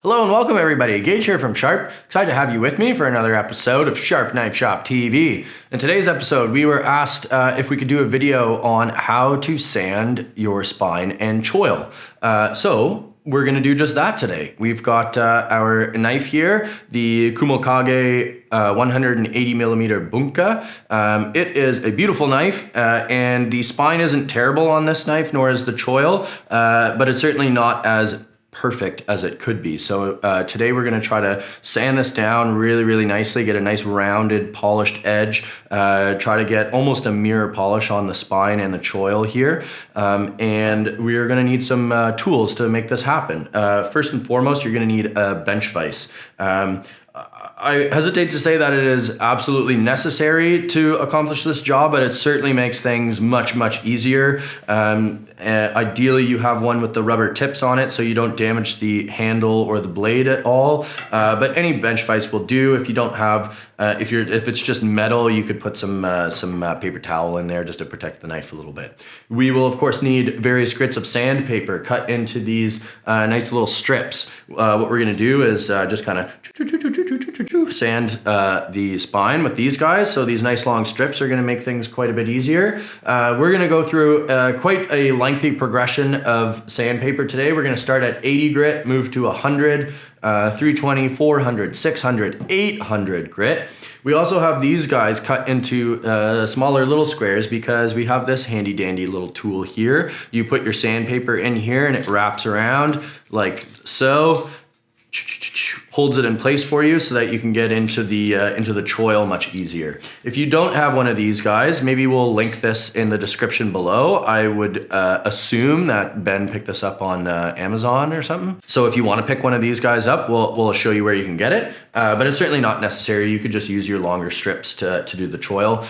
Hello and welcome everybody, Gage here from Sharp. Excited to have you with me for another episode of Sharp Knife Shop TV. In today's episode, we were asked if we could do a video on how to sand your spine and choil. So we're gonna do just that today. We've got our knife here, the Kumokage 180mm Bunka. It is a beautiful knife and the spine isn't terrible on this knife, nor is the choil, but it's certainly not as perfect as it could be. So today we're going to try to sand this down really nicely, get a nice rounded polished edge, try to get almost a mirror polish on the spine and the choil here, and we're going to need some tools to make this happen. First and foremost, you're going to need a bench vise. I hesitate to say that it is absolutely necessary to accomplish this job, but it certainly makes things much easier. Ideally, you have one with the rubber tips on it so you don't damage the handle or the blade at all. But any bench vise will do. If you don't have, if it's just metal, you could put some paper towel in there just to protect the knife a little bit. We will of course need various grits of sandpaper cut into these nice little strips. What we're gonna do is just kind of sand the spine with these guys. So these nice long strips are gonna make things quite a bit easier. We're gonna go through quite a lengthy progression of sandpaper today. We're gonna start at 80 grit, move to 100, 320, 400, 600, 800 grit. We also have these guys cut into smaller little squares because we have this handy dandy little tool here. You put your sandpaper in here and it wraps around like so. Holds it in place for you so that you can get into the choil much easier. If you don't have one of these guys, maybe we'll link this in the description below. I would assume that Ben picked this up on Amazon or something. So if you want to pick one of these guys up, we'll show you where you can get it. But it's certainly not necessary. You could just use your longer strips to do the choil.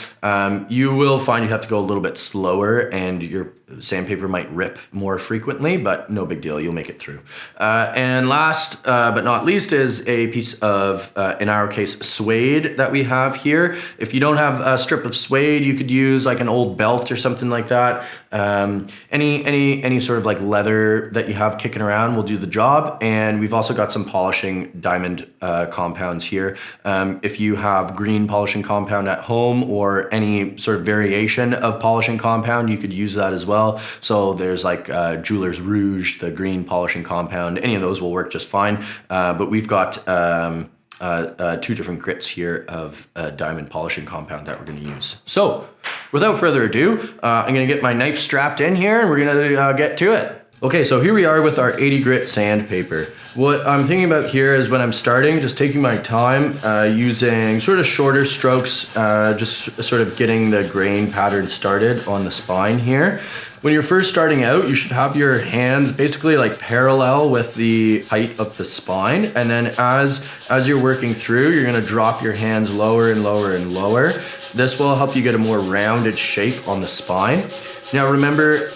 You will find you have to go a little bit slower and your sandpaper might rip more frequently, but no big deal, you'll make it through. And last but not least is a piece of, in our case, suede that we have here. If you don't have a strip of suede, you could use like an old belt or something like that. Any sort of like leather that you have kicking around will do the job. And we've also got some polishing diamond compounds here. If you have green polishing compound at home or any sort of variation of polishing compound, you could use that as well. So there's like Jeweler's Rouge, the green polishing compound, any of those will work just fine. But we've got two different grits here of diamond polishing compound that we're going to use. So without further ado, I'm going to get my knife strapped in here and we're going to get to it. Okay, so here we are with our 80 grit sandpaper. What I'm thinking about here is when I'm starting, just taking my time, using sort of shorter strokes, just sort of getting the grain pattern started on the spine here. When you're first starting out, you should have your hands basically like parallel with the height of the spine. And then as you're working through, you're gonna drop your hands lower and lower and lower. This will help you get a more rounded shape on the spine. Now remember,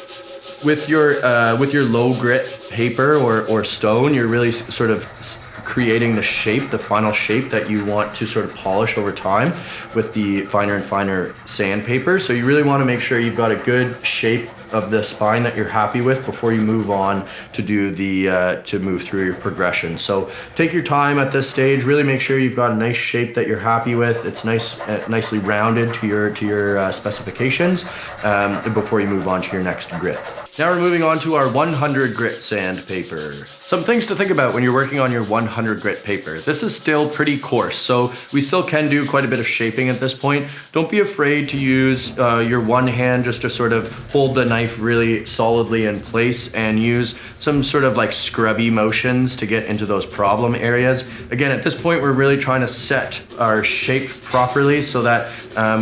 with your low grit paper or stone, you're really sort of creating the shape, the final shape that you want to sort of polish over time with the finer and finer sandpaper. So you really want to make sure you've got a good shape of the spine that you're happy with before you move on to do to move through your progression. So take your time at this stage, really make sure you've got a nice shape that you're happy with. It's nicely rounded to your specifications before you move on to your next grit. Now we're moving on to our 100 grit sandpaper. Some things to think about when you're working on your 100 grit paper. This is still pretty coarse, so we still can do quite a bit of shaping at this point. Don't be afraid to use your one hand just to sort of hold the knife really solidly in place and use some sort of like scrubby motions to get into those problem areas. Again, at this point, we're really trying to set our shape properly so that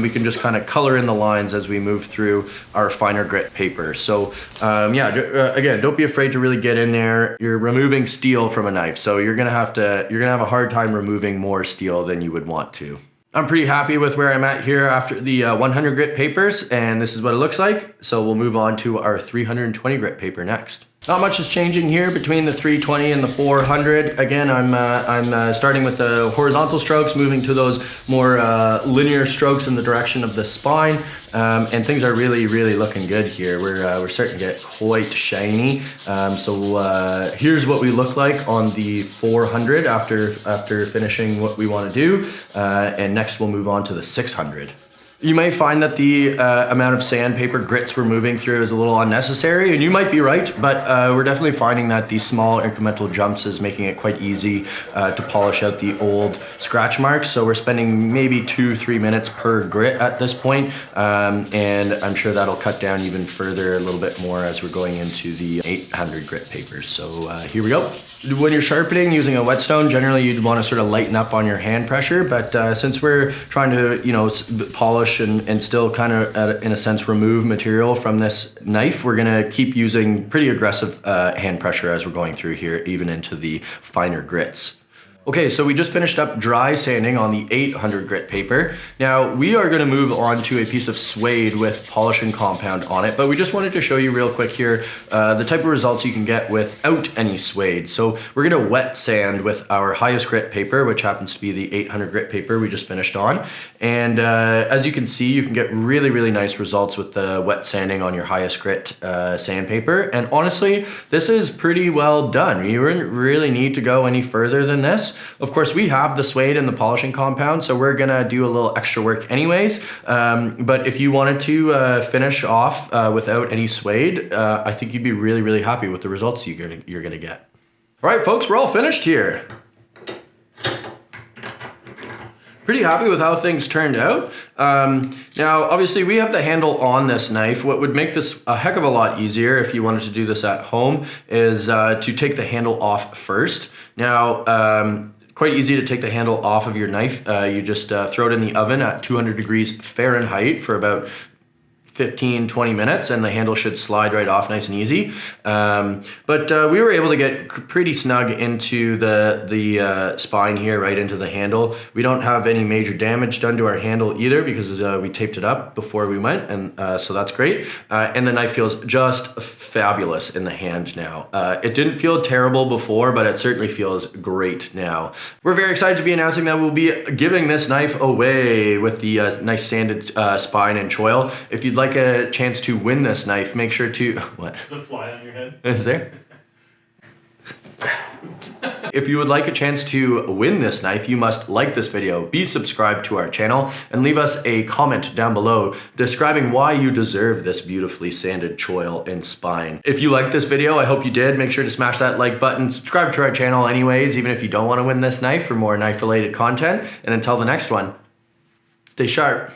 we can just kind of color in the lines as we move through our finer grit paper. So again, don't be afraid to really get in there. You're removing steel from a knife, so you're gonna have a hard time removing more steel than you would want to. I'm pretty happy with where I'm at here after the 100 grit papers, and this is what it looks like. So we'll move on to our 320 grit paper next. Not much is changing here between the 320 and the 400. Again, I'm starting with the horizontal strokes, moving to those more linear strokes in the direction of the spine, and things are really looking good here. We're starting to get quite shiny. So here's what we look like on the 400 after finishing what we want to do, and next we'll move on to the 600. You may find that the amount of sandpaper grits we're moving through is a little unnecessary, and you might be right, but we're definitely finding that these small incremental jumps is making it quite easy to polish out the old scratch marks. So we're spending maybe 2-3 minutes per grit at this point, and I'm sure that'll cut down even further a little bit more as we're going into the 800 grit papers. So here we go. When you're sharpening using a whetstone, generally you'd want to sort of lighten up on your hand pressure, but since we're trying to, polish and still kind of, in a sense, remove material from this knife, we're going to keep using pretty aggressive hand pressure as we're going through here, even into the finer grits. Okay, so we just finished up dry sanding on the 800 grit paper. Now we are gonna move on to a piece of suede with polishing compound on it, but we just wanted to show you real quick here the type of results you can get without any suede. So we're gonna wet sand with our highest grit paper, which happens to be the 800 grit paper we just finished on. And as you can see, you can get really nice results with the wet sanding on your highest grit sandpaper. And honestly, this is pretty well done. You wouldn't really need to go any further than this. Of course, we have the suede and the polishing compound, so we're gonna do a little extra work anyways. But if you wanted to finish off without any suede, I think you'd be really happy with the results you're gonna get. All right, folks, we're all finished here. Pretty happy with how things turned out. Now, obviously, we have the handle on this knife. What would make this a heck of a lot easier if you wanted to do this at home is to take the handle off first. Now, quite easy to take the handle off of your knife. You just throw it in the oven at 200 degrees Fahrenheit for about 15-20 minutes, and the handle should slide right off nice and easy. But we were able to get pretty snug into the spine here, right into the handle. We don't have any major damage done to our handle either because we taped it up before we went, and so that's great. And the knife feels just fabulous in the hand now. It didn't feel terrible before, but it certainly feels great now. We're very excited to be announcing that we'll be giving this knife away with the nice sanded spine and choil. If you'd like a chance to win this knife, make sure to... What? There's a fly on your head. Is there? If you would like a chance to win this knife, you must like this video, be subscribed to our channel, and leave us a comment down below describing why you deserve this beautifully sanded choil and spine. If you liked this video, I hope you did. Make sure to smash that like button, subscribe to our channel anyways, even if you don't want to win this knife, for more knife-related content. And until the next one, stay sharp.